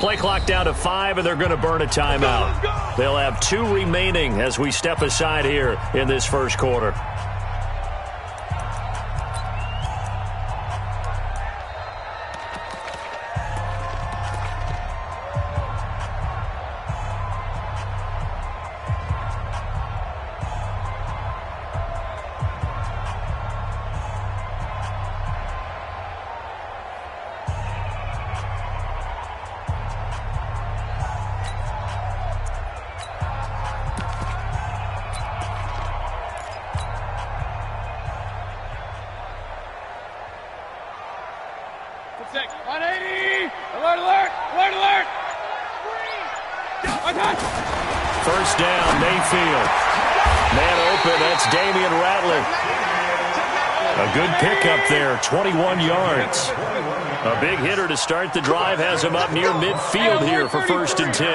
Play clock down to 5, and they're going to burn a timeout. They'll have 2 remaining as we step aside here in this first quarter. First down, Mayfield. Man open, that's Damian Ratley. A good pickup there, 21 yards. A big hitter to start the drive has him up near midfield here for 1st and 10.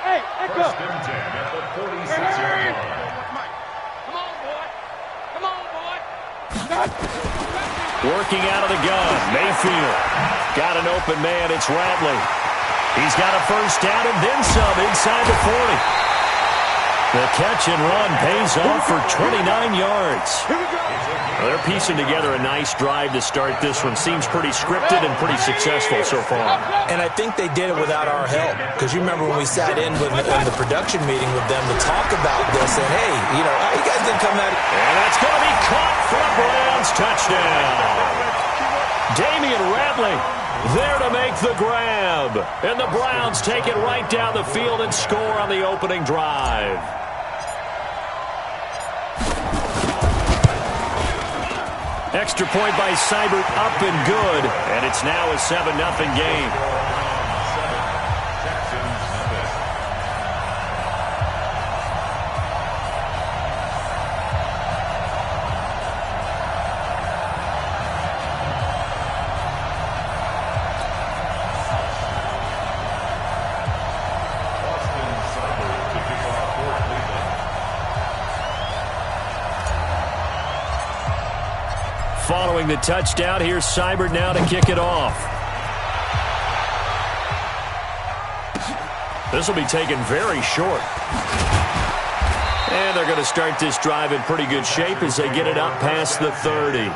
Hey, echo. First and 10 at the 46-yard line. Come on, boy. Come on, boy. Working out of the gun, Mayfield. Got an open man, it's Ratley. He's got a first down and then some inside the 40. The catch and run pays off for 29 yards. Well, they're piecing together a nice drive to start this one. Seems pretty scripted and pretty successful so far. And I think they did it without our help. Because you remember when we sat in the production meeting with them to talk about this. And, hey, you know, how you guys didn't come out. And that's going to be caught for a Browns touchdown. Damian Ratley there to make the grab. And the Browns take it right down the field and score on the opening drive. Extra point by Seibert up and good. And it's now a 7-0 game. Following the touchdown, here's Seibert now to kick it off. This will be taken very short. And they're going to start this drive in pretty good shape as they get it up past the 30.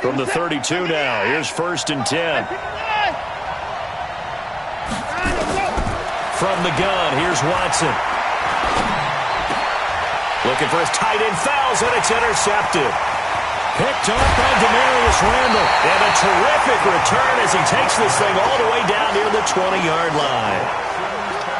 From the 32 now, here's 1st and 10. From the gun, here's Watson. Looking for his tight end, fouls, and it's intercepted. Picked up by Demarius Randall. And a terrific return as he takes this thing all the way down near the 20-yard line.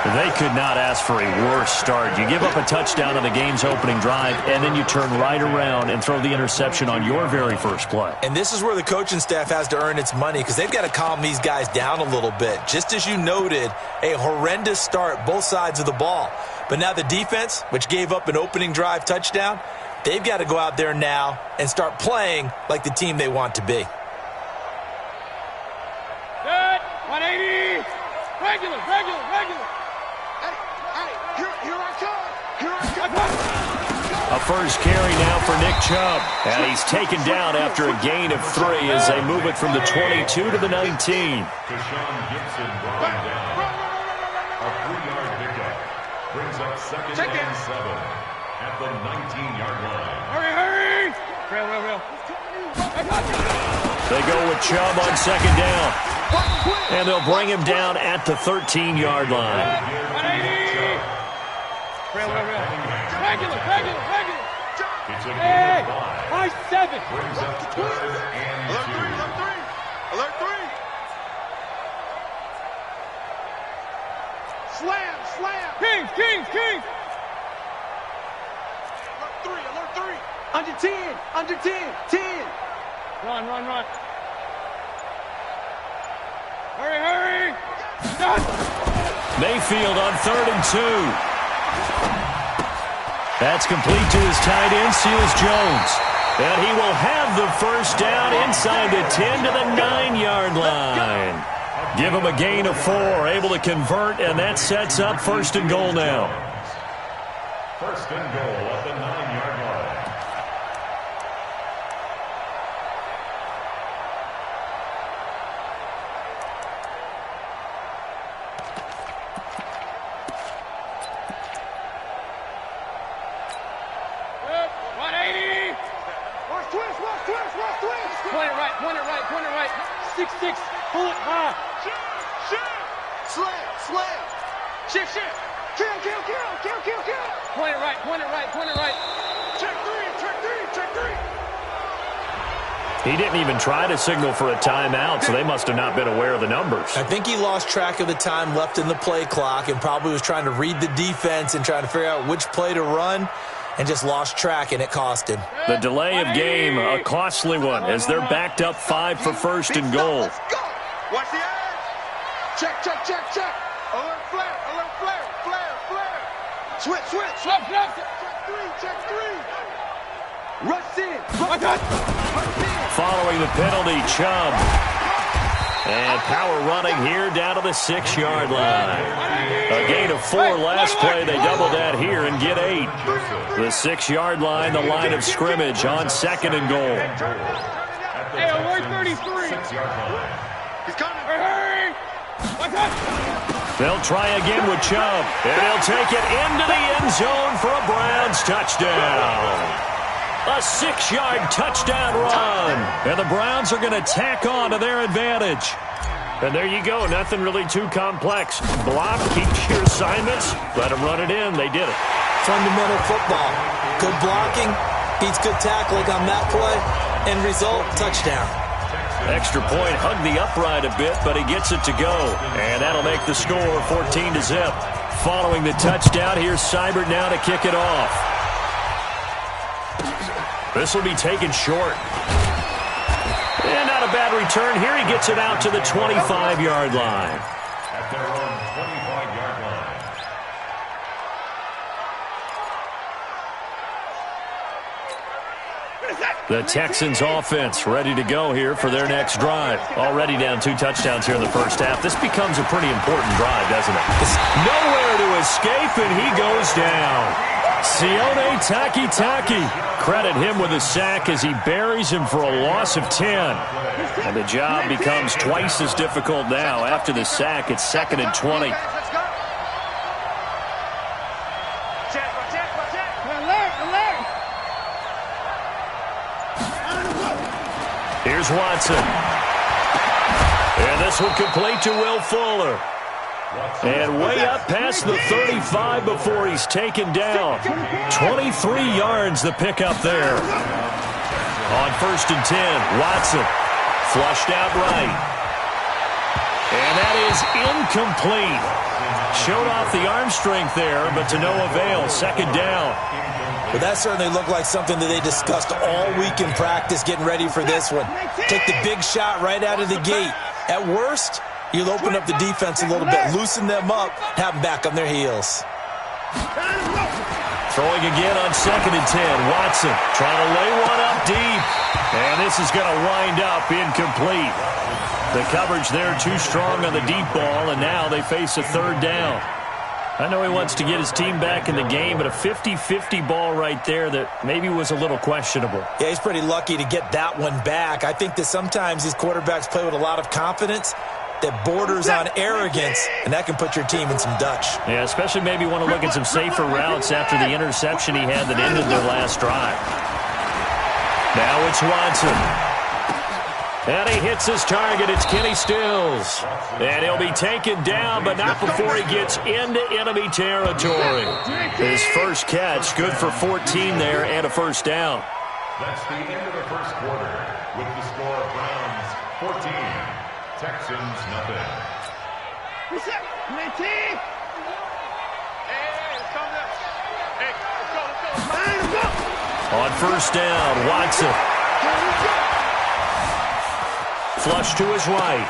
They could not ask for a worse start. You give up a touchdown on the game's opening drive, and then you turn right around and throw the interception on your very first play. And this is where the coaching staff has to earn its money because they've got to calm these guys down a little bit. Just as you noted, a horrendous start, both sides of the ball. But now the defense, which gave up an opening drive touchdown, they've got to go out there now and start playing like the team they want to be. Good. 180. Regular. A first carry now for Nick Chubb. And he's taken down after a gain of 3 as they move it from the 22 to the 19. Deshaun Gibson brought him down. A 3-yard pickup. Brings up 2nd and 7 at the 19-yard line. Hurry. Real. They go with Chubb on 2nd down. And they'll bring him down at the 13-yard line. 180. Real. Regular. It's a Hey, gain of 5. high 7. Brings up 3rd and 2. Alert 3. Slam. Kings. Alert 3. Under 10. Run. Hurry. Mayfield on 3rd and 2. That's complete to his tight end, Seals Jones. And he will have the first down inside the 10 to the 9-yard line. Give them a gain of 4, able to convert, and that sets up first and goal now. First and goal at the 9-yard line. Point it right. 6-6, pull it high. Slam. Shift. Kill. Point it right. Check three. He didn't even try to signal for a timeout, so they must have not been aware of the numbers. I think he lost track of the time left in the play clock and probably was trying to read the defense and trying to figure out which play to run, and just lost track, and it cost him. The delay of game, a costly one, as they're backed up 5 for first and goal. Let's go. Watch the edge. Check. Alert flare. Switch. Check three. Rush in. Following the penalty, Chubb. And power running here down to the 6-yard line. A gain of 4 last play. They double that here and get 8. The 6-yard line, the line of scrimmage on second and goal. Hey, alert 33. He's coming. Hurry. They'll try again with Chubb. And they'll take it into the end zone for a Browns touchdown. A 6-yard touchdown run. And the Browns are going to tack on to their advantage. And there you go. Nothing really too complex. Block, keep your assignments, let them run it in. They did it. Fundamental football. Good blocking beats good tackling on that play. End result, touchdown. Extra point, hugged the upright a bit, but he gets it to go. And that'll make the score 14-0. Following the touchdown, here's Seibert now to kick it off. This will be taken short. And not a bad return. Here he gets it out to the 25-yard line. At their own 25-yard line. The Texans offense ready to go here for their next drive. Already down 2 touchdowns here in the first half. This becomes a pretty important drive, doesn't it? Nowhere to escape, and he goes down. Sione Takitaki. Credit him with a sack as he buries him for a loss of 10. And the job becomes twice as difficult now. After the sack, it's 2nd and 20. Here's Watson. And this one complete to Will Fuller. And way up past the 35 before he's taken down. 23 yards the pickup there. On 1st and 10, Watson flushed out right. And that is incomplete. Showed off the arm strength there, but to no avail. 2nd down. But that certainly looked like something that they discussed all week in practice getting ready for this one. Take the big shot right out of the gate. At worst, you'll open up the defense a little bit, loosen them up, have them back on their heels. Throwing again on 2nd and 10. Watson trying to lay one up deep. And this is going to wind up incomplete. The coverage there too strong on the deep ball, and now they face a 3rd down. I know he wants to get his team back in the game, but a 50-50 ball right there that maybe was a little questionable. Yeah, he's pretty lucky to get that one back. I think that sometimes these quarterbacks play with a lot of confidence that borders on arrogance, and that can put your team in some Dutch. Yeah, especially maybe want to look at some safer routes after the interception he had that ended their last drive. Now it's Watson. And he hits his target. It's Kenny Stills. And he'll be taken down, but not before he gets into enemy territory. His first catch, good for 14 there and a 1st down. That's the end of the first quarter with the score Browns 14, Texans nothing. On 1st down, Watson. Flush to his right.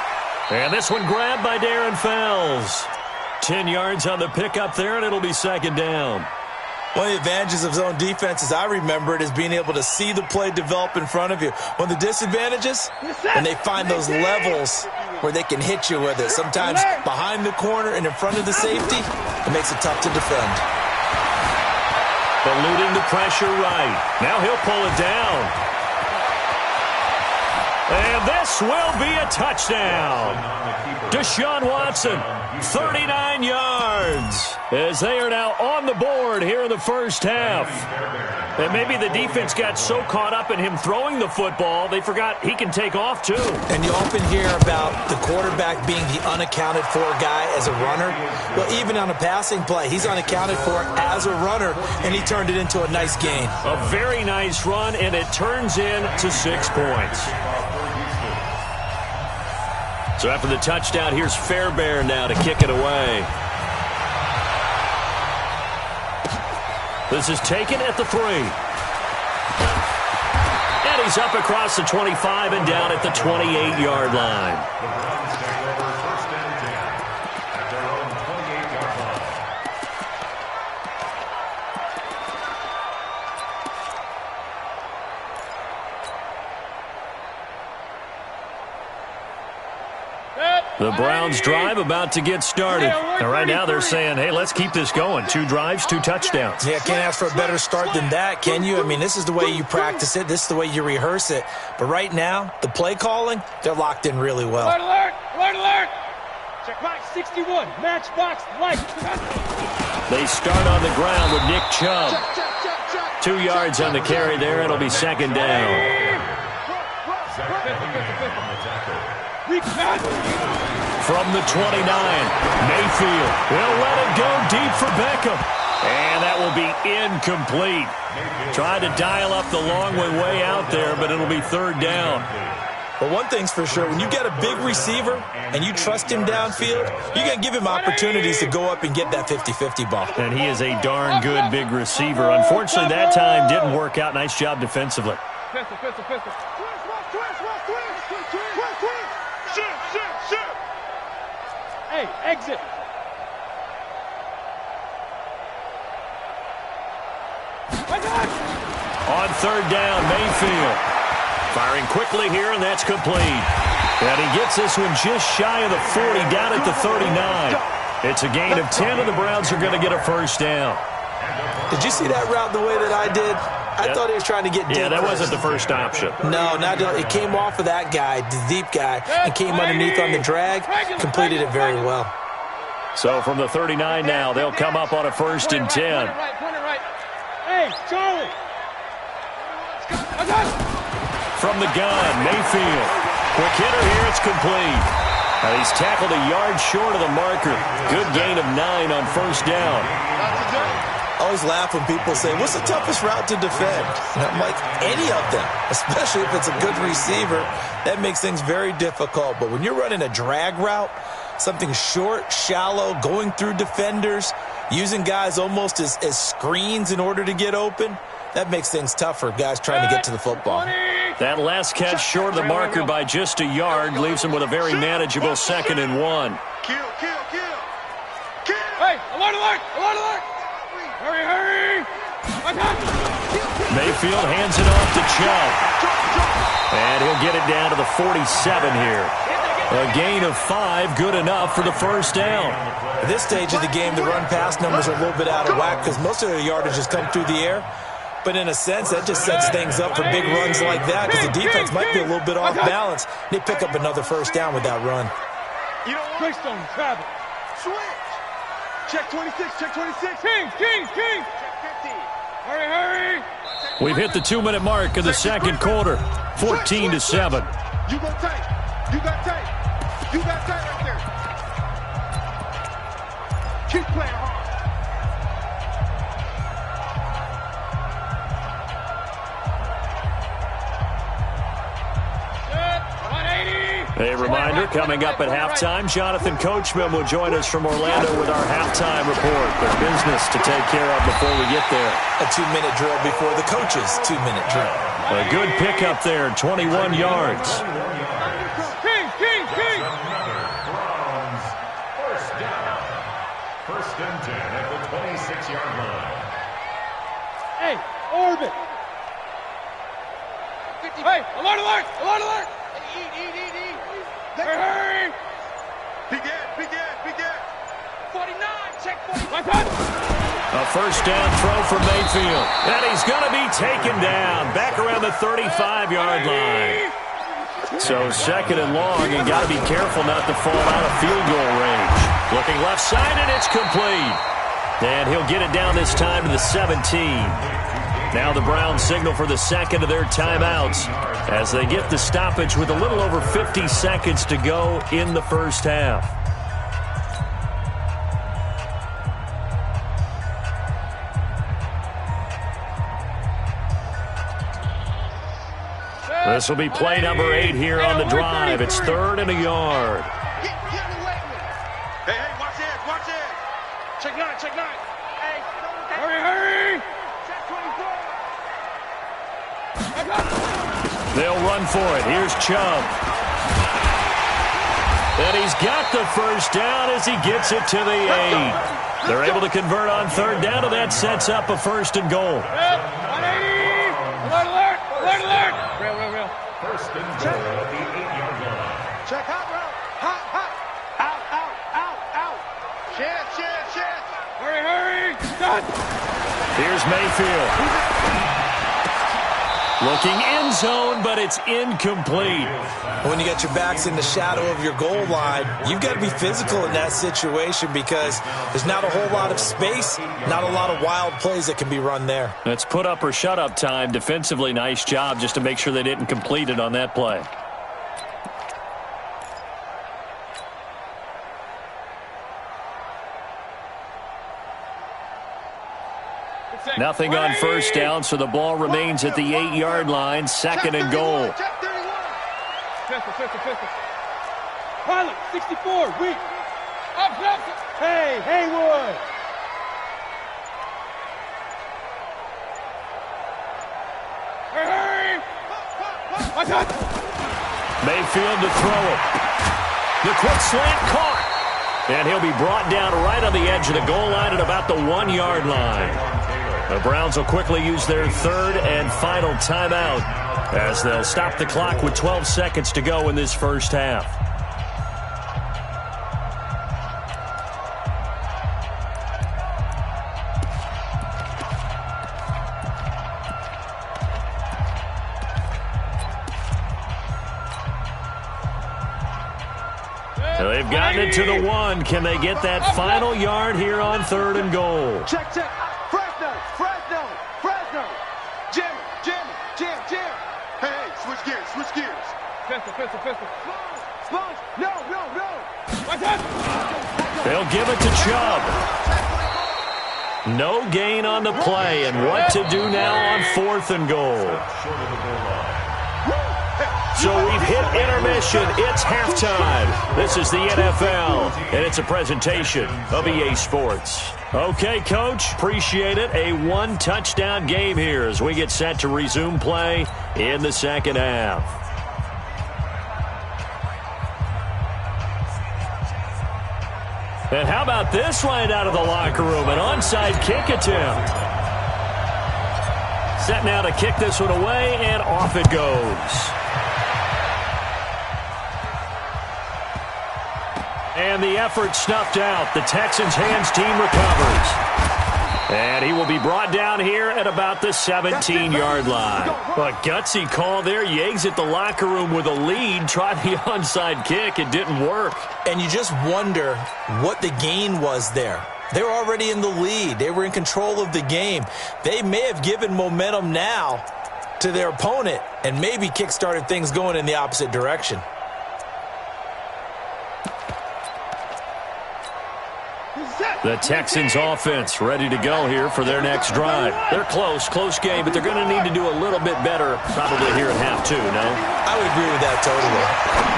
And this one grabbed by Darren Fells. 10 yards on the pickup there, and it'll be 2nd down. One of the advantages of zone defense, as I remember it, is being able to see the play develop in front of you. One of the disadvantages, when they find those levels where they can hit you with it. Sometimes behind the corner and in front of the safety, it makes it tough to defend. Eluding the pressure right. Now he'll pull it down. And this will be a touchdown. Deshaun Watson, 39 yards, as they are now on the board here in the first half. And maybe the defense got so caught up in him throwing the football, they forgot he can take off too. And you often hear about the quarterback being the unaccounted for guy as a runner. Well, even on a passing play, he's unaccounted for as a runner, and he turned it into a nice gain. A very nice run, and it turns into 6 points. So after the touchdown, here's Fairbairn now to kick it away. This is taken at the 3. And he's up across the 25 and down at the 28-yard line. The Browns take over first and 10 at their own 28-yard line. The Browns drive about to get started. And right now they're saying, hey, let's keep this going. 2 drives, 2 touchdowns. Yeah, can't ask for a better start than that, can you? I mean, this is the way you practice it. This is the way you rehearse it. But right now, the play calling, they're locked in really well. Alert, alert, alert, alert. Check box 61, matchbox light. They start on the ground with Nick Chubb. 2 yards on the carry there. It'll be second down. From the 29, Mayfield will let it go deep for Beckham. And that will be incomplete. Tried to dial up the long way out there, but it'll be third down. But one thing's for sure, when you get a big receiver and you trust him downfield, you're going to give him opportunities to go up and get that 50-50 ball. And he is a darn good big receiver. Unfortunately, that time didn't work out. Nice job defensively. Pistol, pistol, pistol. Hey, exit. On third down, Mayfield. Firing quickly here, and that's complete. And he gets this one just shy of the 40, down at the 39. It's a gain of 10, and the Browns are going to get a first down. Did you see that route the way that I did? I thought he was trying to get deep. Yeah, that wasn't the first option. No, it came off of that guy, the deep guy, and came underneath on the drag, completed it very well. So from the 39 now, they'll come up on a first and 10. Point it right. Hey, Charlie. From the gun, Mayfield. Quick hitter here, it's complete. And he's tackled a yard short of the marker. Good gain of 9 on first down. I always laugh when people say, what's the toughest route to defend? And I'm like, any of them, especially if it's a good receiver. That makes things very difficult. But when you're running a drag route, something short, shallow, going through defenders, using guys almost as screens in order to get open, that makes things tough for guys trying to get to the football. That last catch short of the marker by just a yard leaves him with a very manageable second and 1. Kill. Hey, alert. Hurry. Mayfield hands it off to Chubb. And he'll get it down to the 47 here. A gain of 5, good enough for the first down. At this stage of the game, the run-pass numbers are a little bit out of whack because most of their yardage has come through the air. But in a sense, that just sets things up for big runs like that because the defense might be a little bit off balance. They pick up another first down with that run. Greystone, travel. Switch. Check 26. King. Check 50. Hurry. We've hit the 2-minute mark of the second quarter. 14-7. You go tight. You got tight right there. Keep playing hard. A reminder, coming up at halftime, Jonathan Coachman will join us from Orlando with our halftime report. There's business to take care of before we get there. A 2-minute drill before the coach's 2-minute drill. A good pickup there, 21 yards. King. Browns first down. First and 10 at the 26-yard line. Hey, orbit. Hey, alert, alert, alert, alert. Eat. Hurry. Begin. 49, check 49. A first down throw for Mayfield. And he's going to be taken down back around the 35-yard line. So second and long, you got to be careful not to fall out of field goal range. Looking left side, and it's complete. And he'll get it down this time to the 17. Now the Browns signal for the second of their timeouts as they get the stoppage with a little over 50 seconds to go in the first half. This will be play number 8 here on the drive. It's 3rd and a yard. Hey, watch it. Check 9. Hey, hurry. Check 24. They'll run for it. Here's Chubb. And he's got the first down as he gets it to the 8. They're able to convert on 3rd down, and that sets up a 1st and goal. 180. Alert. Real. First and goal at the 8-yard line. Check hot route. Hot. Out. Chance. Hurry. Done. Here's Mayfield. Looking end zone, but it's incomplete. When you got your backs in the shadow of your goal line, you've got to be physical in that situation because there's not a whole lot of space, not a lot of wild plays that can be run there. It's put up or shut up time. Defensively, nice job just to make sure they didn't complete it on that play. Nothing on first down, so the ball remains at the 8-yard line, 2nd and goal. Pistol. Pilot, 64, weak. Up. Hey, Haywood. Hurry. Watch out. Mayfield to throw it. The quick slant caught. And he'll be brought down right on the edge of the goal line at about the 1-yard line. The Browns will quickly use their 3rd and final timeout as they'll stop the clock with 12 seconds to go in this first half. So they've gotten it to the 1. Can they get that final yard here on 3rd and goal? Check. Fresno. Jim. Hey, switch gears. Pistol. Sponge. No. Watch out. They'll give it to Chubb. No gain on the play, and what to do now on 4th and goal. So we've hit intermission. It's halftime. This is the NFL, and it's a presentation of EA Sports. Okay, Coach, appreciate it. A 1-touchdown game here as we get set to resume play in the second half. And how about this right out of the locker room? An onside kick attempt. Set now to kick this one away, and off it goes. And the effort snuffed out. The Texans' hands team recovers. And he will be brought down here at about the 17-yard line. A gutsy call there. You exit the locker room with a lead. Tried the onside kick. It didn't work. And you just wonder what the gain was there. They were already in the lead. They were in control of the game. They may have given momentum now to their opponent and maybe kick-started things going in the opposite direction. The Texans offense ready to go here for their next drive. They're close game, but they're going to need to do a little bit better probably here in half 2, no? I would agree with that totally.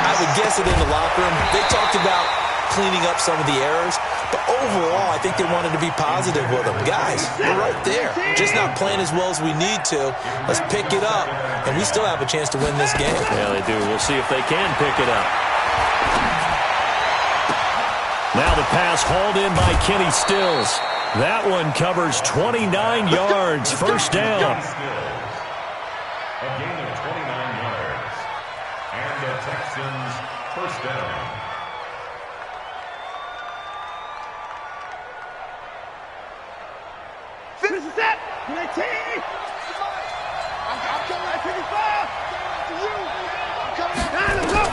I would guess it in the locker room. They talked about cleaning up some of the errors, but overall, I think they wanted to be positive with them. Guys, we're right there. Just not playing as well as we need to. Let's pick it up, and we still have a chance to win this game. Yeah, they do. We'll see if they can pick it up. Now the pass hauled in by Kenny Stills. That one covers 29 yards, first down. A gain of 29 yards. And the Texans first down. Finish the set. 19. I'm coming at 55. To you. I'm coming at 9. Let's go.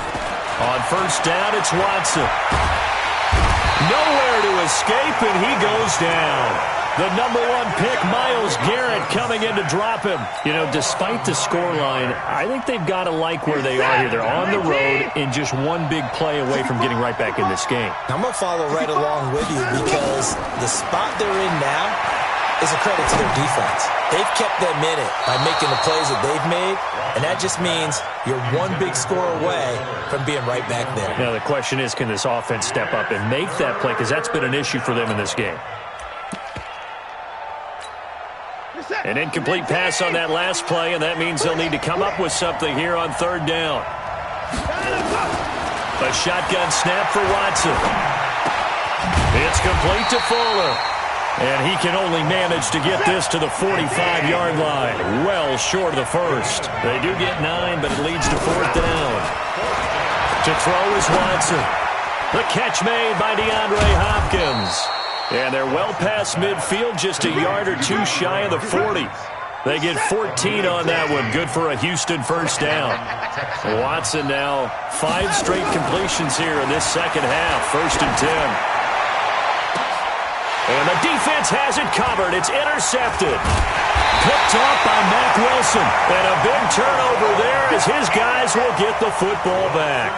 On first down, it's Watson. Nowhere to escape, and he goes down. The number 1 pick, Myles Garrett, coming in to drop him. You know, despite the scoreline, I think they've got to like where they are here. They're on the road and just one big play away from getting right back in this game. I'm going to follow right along with you because the spot they're in now is a credit to their defense. They've kept them in it by making the plays that they've made, and that just means you're one big score away from being right back there. Now, the question is, can this offense step up and make that play? Because that's been an issue for them in this game. An incomplete pass on that last play, and that means they'll need to come up with something here on third down. A shotgun snap for Watson. It's complete to Fuller. And he can only manage to get this to the 45-yard line. Well short of the first. They do get 9, but it leads to fourth down. To throw is Watson. The catch made by DeAndre Hopkins. And they're well past midfield, just a yard or two shy of the 40. They get 14 on that one. Good for a Houston first down. Watson now 5 straight completions here in this second half. First and 10. And the defense has it covered. It's intercepted. Picked off by Mack Wilson. And a big turnover there as his guys will get the football back.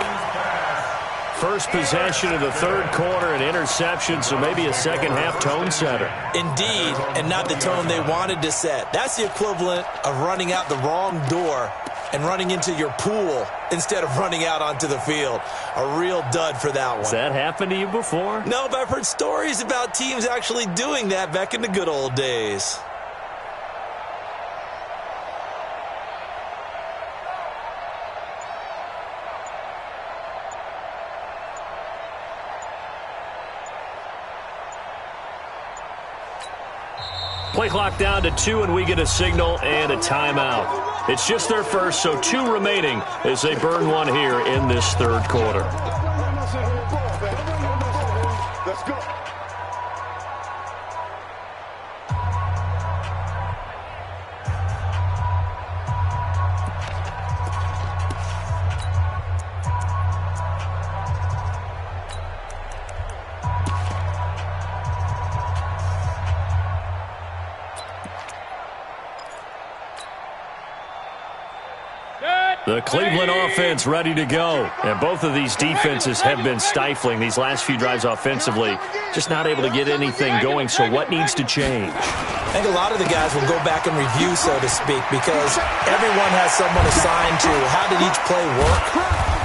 First possession of the third quarter, an interception, so maybe a second-half tone setter. Indeed, and not the tone they wanted to set. That's the equivalent of running out the wrong door and running into your pool instead of running out onto the field. A real dud for that one. Has that happened to you before? No, but I've heard stories about teams actually doing that back in the good old days. Play clock down to 2, and we get a signal and a timeout. It's just their first, so 2 remaining as they burn one here in this third quarter. Let's go. The Cleveland offense ready to go. And both of these defenses have been stifling these last few drives offensively. Just not able to get anything going, so what needs to change? I think a lot of the guys will go back and review, so to speak, because everyone has someone assigned to how did each play work.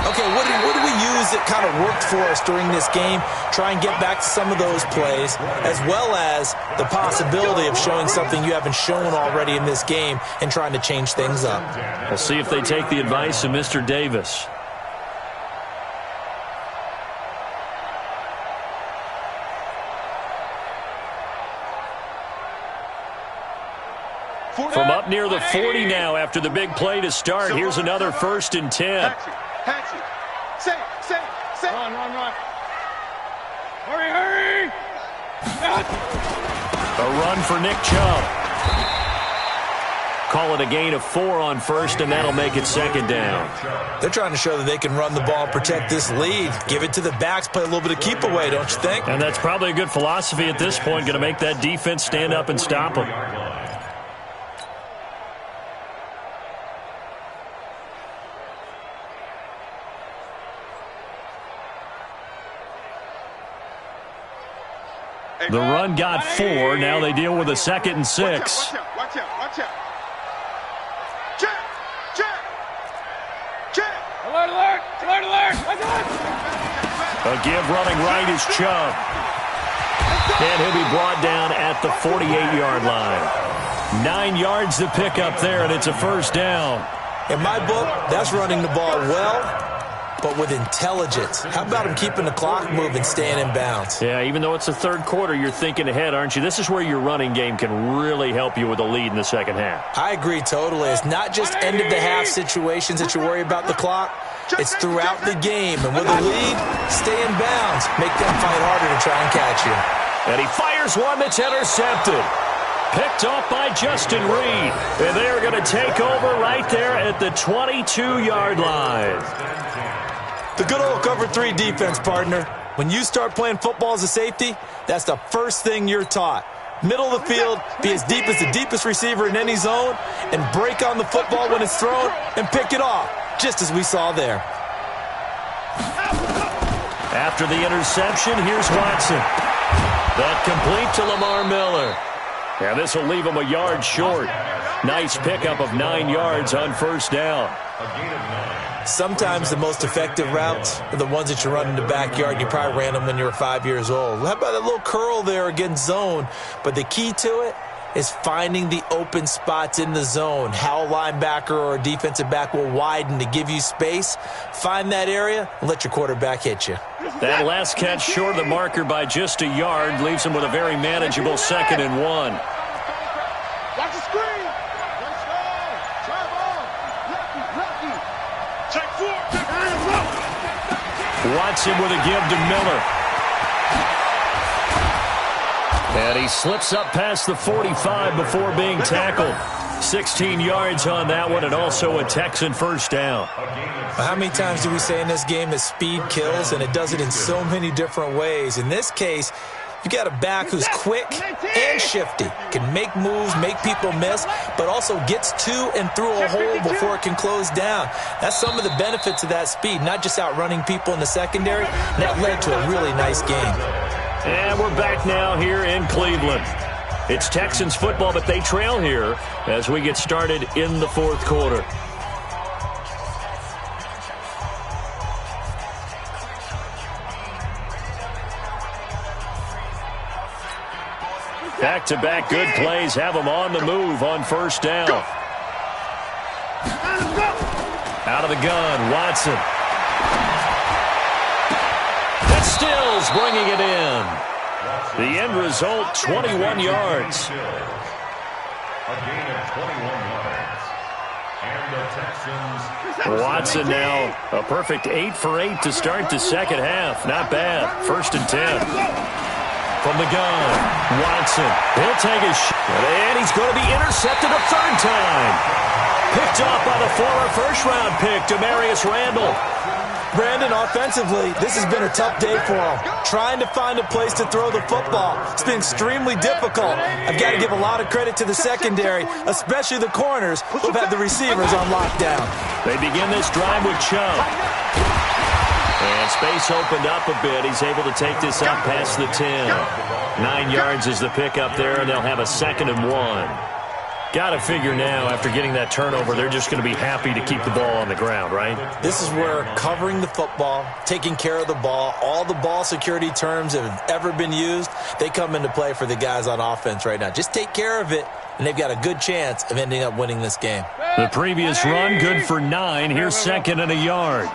Okay, what do we use that kind of worked for us during this game? Try and get back to some of those plays, as well as the possibility of showing something you haven't shown already in this game and trying to change things up. We'll see if they take the advice of Mr. Davis. From up near the 40 now after the big play to start. Here's another first and 10. Taxi. Say. Run. Hurry. A run for Nick Chubb. Call it a gain of 4 on first, and that'll make it second down. They're trying to show that they can run the ball and protect this lead. Give it to the backs, play a little bit of keep away, don't you think? And that's probably a good philosophy at this point, going to make that defense stand up and stop them. The run got 4. Now they deal with a second and 6. Watch out. Check. Alert. A give running right is Chubb. And he'll be brought down at the 48-yard line. 9 yards to pick up there, and it's a first down. In my book, that's running the ball well but with intelligence. How about him keeping the clock moving, staying in bounds? Yeah, even though it's the third quarter, you're thinking ahead, aren't you? This is where your running game can really help you with a lead in the second half. I agree totally. It's not just end-of-the-half situations that you worry about the clock. It's throughout the game. And with a lead, stay in bounds. Make them fight harder to try and catch you. And he fires one that's intercepted. Picked off by Justin Reed. And they are going to take over right there at the 22-yard line. The good old cover 3 defense, partner. When you start playing football as a safety, that's the first thing you're taught. Middle of the field, be as deep as the deepest receiver in any zone, and break on the football when it's thrown and pick it off, just as we saw there. After the interception, here's Watson. That complete to Lamar Miller. And this will leave him a yard short. Nice pickup of 9 yards on first down. Sometimes the most effective routes are the ones that you run in the backyard. You probably ran them when you were 5 years old. How about that little curl there against zone? But the key to it is finding the open spots in the zone. How a linebacker or a defensive back will widen to give you space. Find that area and let your quarterback hit you. That last catch short of the marker by just a yard leaves him with a very manageable 2nd and 1. Watch the screen. Let's go. Try ball. Lucky. Check 4. Watson with a give to Miller. And he slips up past the 45 before being tackled. 16 yards on that one, and also a Texan first down. How many times do we say in this game that speed kills, and it does it in so many different ways? In this case, you got a back who's quick and shifty, can make moves, make people miss, but also gets to and through a hole before it can close down. That's some of the benefits of that speed, not just outrunning people in the secondary. That led to a really nice game. And we're back now here in Cleveland. It's Texans football, but they trail here as we get started in the fourth quarter. Back-to-back good plays have them on the move on first down. Out of the gun, Watson. That Stills bringing it in. The end result, 21 yards. A gain of 21 yards. And the Texans... Watson now a perfect 8 for 8 to start the second half. Not bad. 1st and 10. From the gun, Watson. He'll take a shot, and he's going to be intercepted a 3rd time. Picked off by the former first-round pick, Demarius Randall. Brandon, offensively, this has been a tough day for him. Trying to find a place to throw the football. It's been extremely difficult. I've got to give a lot of credit to the secondary, especially the corners who've had the receivers on lockdown. They begin this drive with Chubb. And space opened up a bit. He's able to take this up past the 10. 9 yards is the pickup there, and they'll have a 2nd and 1. Got to figure now, after getting that turnover, they're just going to be happy to keep the ball on the ground, right? This is where covering the football, taking care of the ball, all the ball security terms that have ever been used, they come into play for the guys on offense right now. Just take care of it, and they've got a good chance of ending up winning this game. The previous run, good for 9. Here's 2nd and a yard.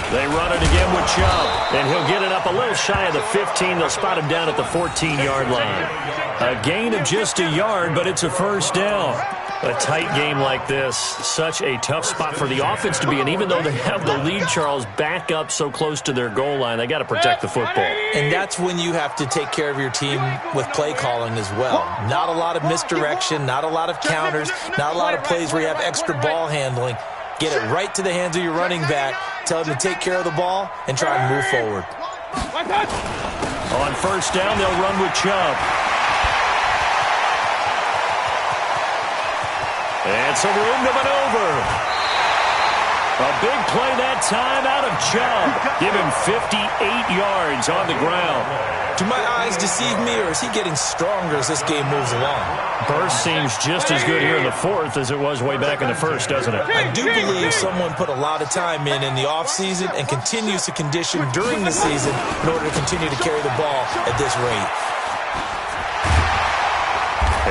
They run it again with Chubb, and he'll get it up a little shy of the 15. They'll spot him down at the 14-yard line. A gain of just a yard, but it's a first down. A tight game like this, such a tough spot for the offense to be in. Even though they have the lead, Charles, back up so close to their goal line, they got to protect the football. And that's when you have to take care of your team with play calling as well. Not a lot of misdirection, not a lot of counters, not a lot of plays where you have extra ball handling. Get it right to the hands of your running back. Tell him to take care of the ball and try and move forward. On first down, they'll run with Chubb. And some room to maneuver. A big play that time out of Chubb. Give him 58 yards on the ground. Do my eyes deceive me, or is he getting stronger as this game moves along? Burst seems just as good here in the fourth as it was way back in the first, doesn't it? I do believe someone put a lot of time in the offseason and continues to condition during the season in order to continue to carry the ball at this rate.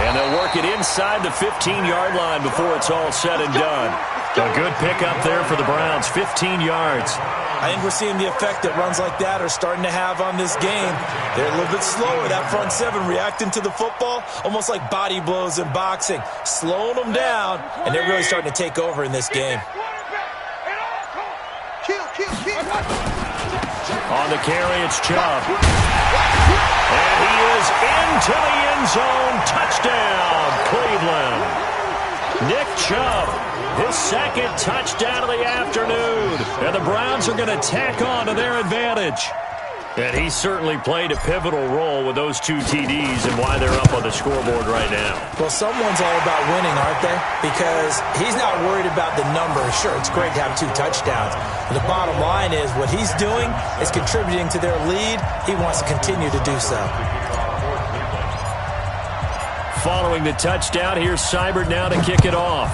And they'll work it inside the 15-yard line before it's all said and done. A good pickup there for the Browns, 15 yards. I think we're seeing the effect that runs like that are starting to have on this game. They're a little bit slower, that front seven, reacting to the football, almost like body blows in boxing, slowing them down, and they're really starting to take over in this game. On the carry, it's Chubb. And he is into the end zone. Touchdown, Cleveland. Nick Chubb, his second touchdown of the afternoon. And the Browns are going to tack on to their advantage. And he certainly played a pivotal role with those 2 TDs and why they're up on the scoreboard right now. Well, someone's all about winning, aren't they? Because he's not worried about the numbers. Sure, it's great to have 2 touchdowns. But the bottom line is what he's doing is contributing to their lead. He wants to continue to do so. Following the touchdown, here's Seibert now to kick it off.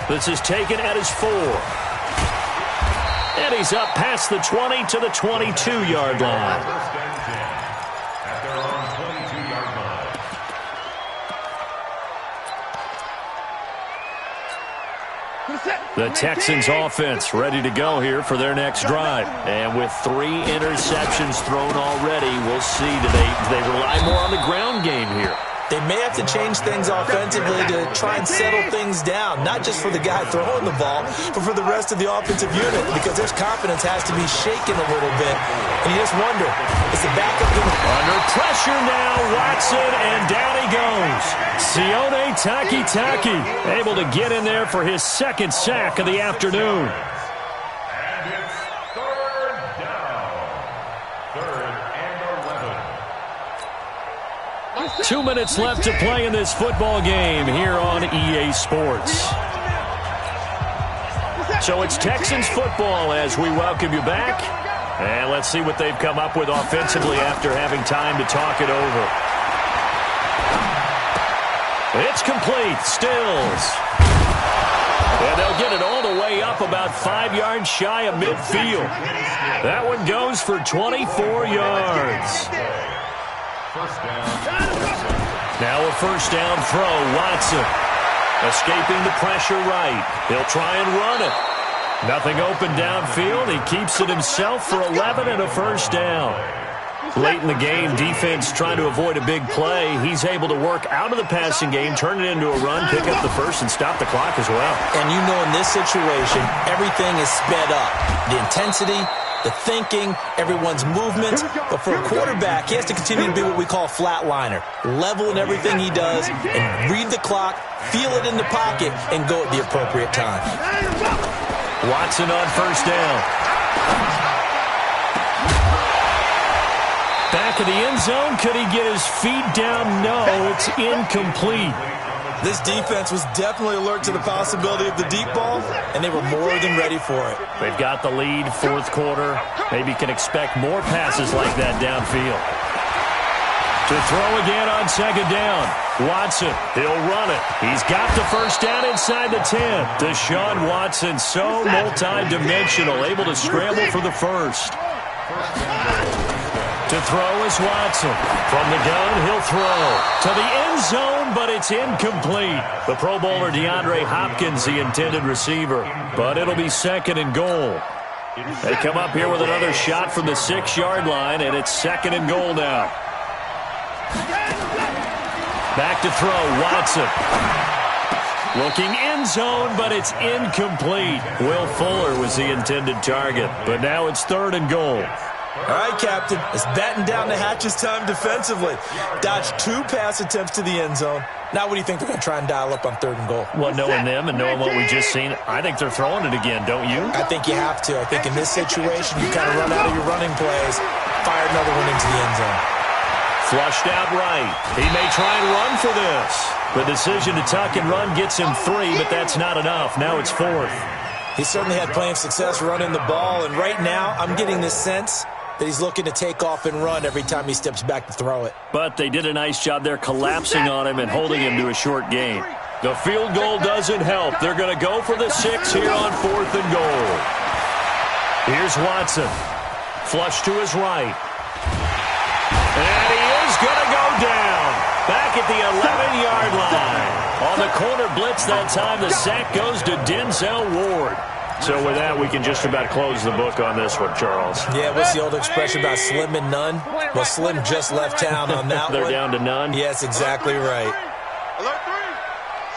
This is taken at his 4. And he's up past the 20 to the 22-yard line. First and 10 at their own 22-yard line. The Texans offense ready to go here for their next drive. And with 3 interceptions thrown already, we'll see. Do they rely more on the ground game here? They may have to change things offensively to try and settle things down, not just for the guy throwing the ball, but for the rest of the offensive unit, because their confidence has to be shaken a little bit. And you just wonder, is the backup going to... Under pressure now, Watson, and down he goes. Sione Takitaki able to get in there for his second sack of the afternoon. And it's 3rd down. 3rd and 11. 2 minutes left to play in this football game here on EA Sports. So it's Texans football as we welcome you back. And let's see what they've come up with offensively after having time to talk it over. It's complete. Stills. And they'll get it all the way up about 5 yards shy of midfield. That one goes for 24 yards. First down. Now a first down throw. Watson escaping the pressure right. He'll try and run it. Nothing open downfield. He keeps it himself for 11 and a first down. Late in the game, defense trying to avoid a big play. He's able to work out of the passing game, turn it into a run, pick up the first, and stop the clock as well. And you know in this situation, everything is sped up. The intensity, the thinking, everyone's movements. But for a quarterback, he has to continue to be what we call a flatliner. Level in everything he does and read the clock, feel it in the pocket, and go at the appropriate time. Watson on first down. Back of the end zone. Could he get his feet down? No, it's incomplete. This defense was definitely alert to the possibility of the deep ball, and they were more than ready for it. They've got the lead, fourth quarter. Maybe can expect more passes like that downfield. To throw again on second down. Watson, he'll run it. He's got the first down inside the 10. Deshaun Watson, so multi-dimensional, able to scramble for the first. To throw is Watson. From the gun, he'll throw to the end zone, but it's incomplete. The Pro Bowler DeAndre Hopkins, the intended receiver. But it'll be second and goal. They come up here with another shot from the 6-yard line, and it's second and goal now. Back to throw, Watson. Looking end zone, but it's incomplete. Will Fuller was the intended target, but now it's third and goal. All right, Captain, it's batten down the hatches time defensively. Dodged 2 pass attempts to the end zone. Now what do you think they're going to try and dial up on third and goal? Well, knowing them and knowing what we just seen, I think they're throwing it again, don't you? I think you have to. I think in this situation, you kind of run out of your running plays, fire another one into the end zone. Flushed out right. He may try and run for this. The decision to tuck and run gets him 3, but that's not enough. Now it's fourth. He certainly had plenty of success running the ball, and right now I'm getting this sense that he's looking to take off and run every time he steps back to throw it. But they did a nice job there collapsing on him and holding him to a short gain. The field goal doesn't help. They're going to go for the 6 here on fourth and goal. Here's Watson. Flush to his right. And he is going to go down. Back at the 11-yard line. On the corner blitz that time, the sack goes to Denzel Ward. So with that, we can just about close the book on this one, Charles. Yeah, what's the old expression about slim and none? Well, Slim just left town on that They're one. down to none? Yes, exactly right. Alert 3.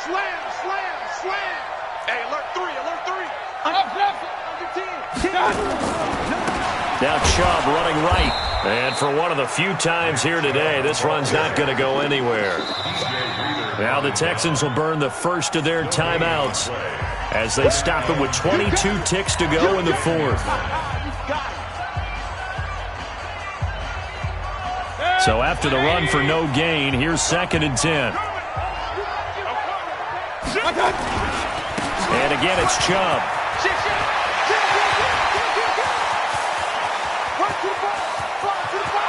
Slam, slam, slam. Hey, alert 3, alert 3. Under 10. Now Chubb running right. And for one of the few times here today, this run's not going to go anywhere. Now the Texans will burn the first of their timeouts as they stop it with 22 ticks to go in the fourth. So after the run for no gain, here's 2nd and 10. And again, it's Chubb.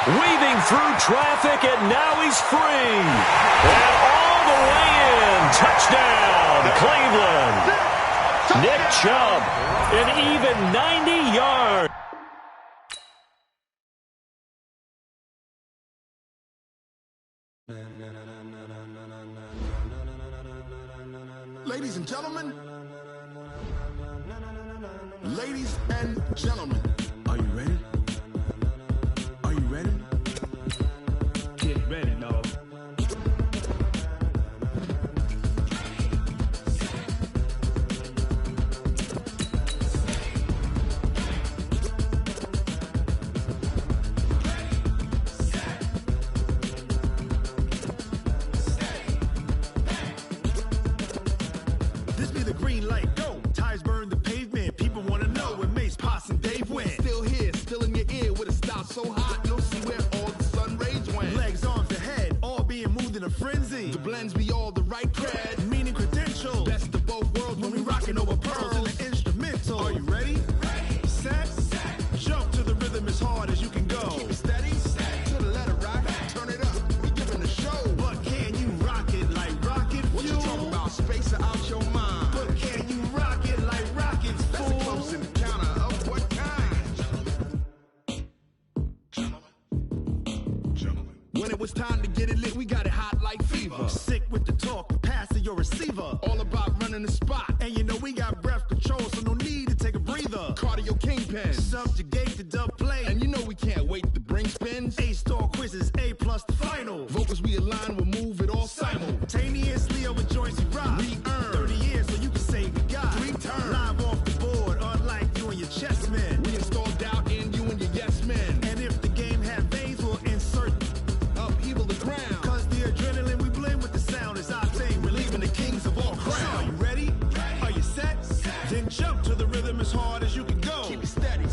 Weaving through traffic, and now he's free. And all the way in. Touchdown, Cleveland. Nick Chubb, an even 90 yards. Ladies and gentlemen, are you ready? Are you ready? Get ready, dog. This be the green light, go. Tires burn the pavement. People want to know where Mace, Potts, and Dave went. Still here, still in your ear with a style so hot, you'll see where all the sun rays went. Legs, arms, and head, all being moved in a frenzy. The blends be all the right cred, meaning credentials. Best of both worlds when we rockin' over pearls in the instrumental. Are you ready? Set, jump to the rhythm as hard as you can go. Keep it steady, to the letter right, turn it up, we giving a show. But can you rock it like rocket fuel? What you talking about, space out your mind? But can you rock it like rockets, fool? That's a close encounter of what kind? Gentlemen. When it was time to get it lit, we got it hot like fever. Sick with the talk, the pass to your receiver. All about running the spot. And you know we got breath control, so no need to take a breather. Cardio kingpin, subjugate the dub play. And you know we can't wait to bring spins. A-star quizzes, A+ the final. Vocals we align, we'll move it all simultaneously over joints we rock. We earn 30 years, so you can say we got 3 turns. Live off the board, unlike you and your chess men. We install doubt in you and your yes men. And if the game had veins, we'll insert upheaval the ground. Cause the adrenaline we blend with the sound is our thing. We're leaving the kings of all crowns. So are you ready? Are you set? Then jump to the rhythm as hard as you can go. Keep it steady,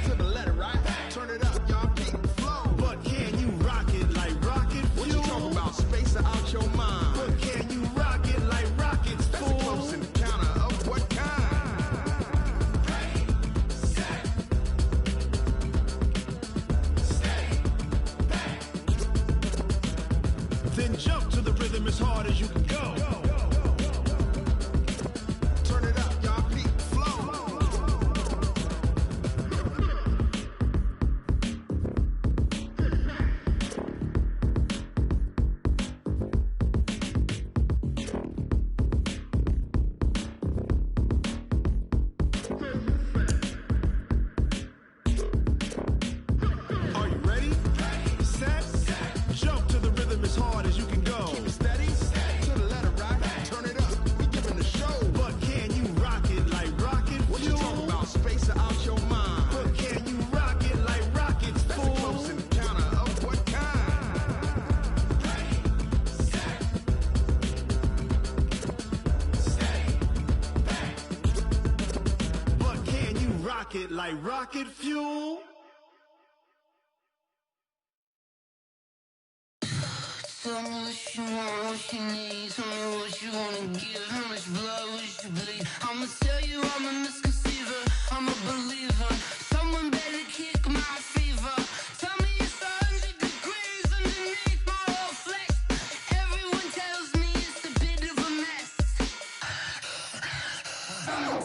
to the letter right. Turn it up, y'all keep the flow. But can you rock it like rocket fuel? What you talking about, space out your mind? But can you rock it like rockets, fool? That's a close encounter of what kind? Then jump to the rhythm as hard as you can go. Turn it up, y'all keep the flow. Are you ready? Set, jump to the rhythm as hard as you can go. Keep it steady, to the letter right. Turn it up, we giving the show. But can you rock it like rocket fuel? What you talking about, space out your mind? But can you rock it like rockets, fool? That's a close encounter of what kind? But can you rock it like rocket fuel? Tell me what you want, what you need. Tell me what you wanna give. How much blood would you bleed? I'ma tell you I'm a misconceiver. I'm a believer. Someone better kick my fever. Tell me it's 100 degrees underneath my whole flesh. Everyone tells me it's a bit of a mess. I'ma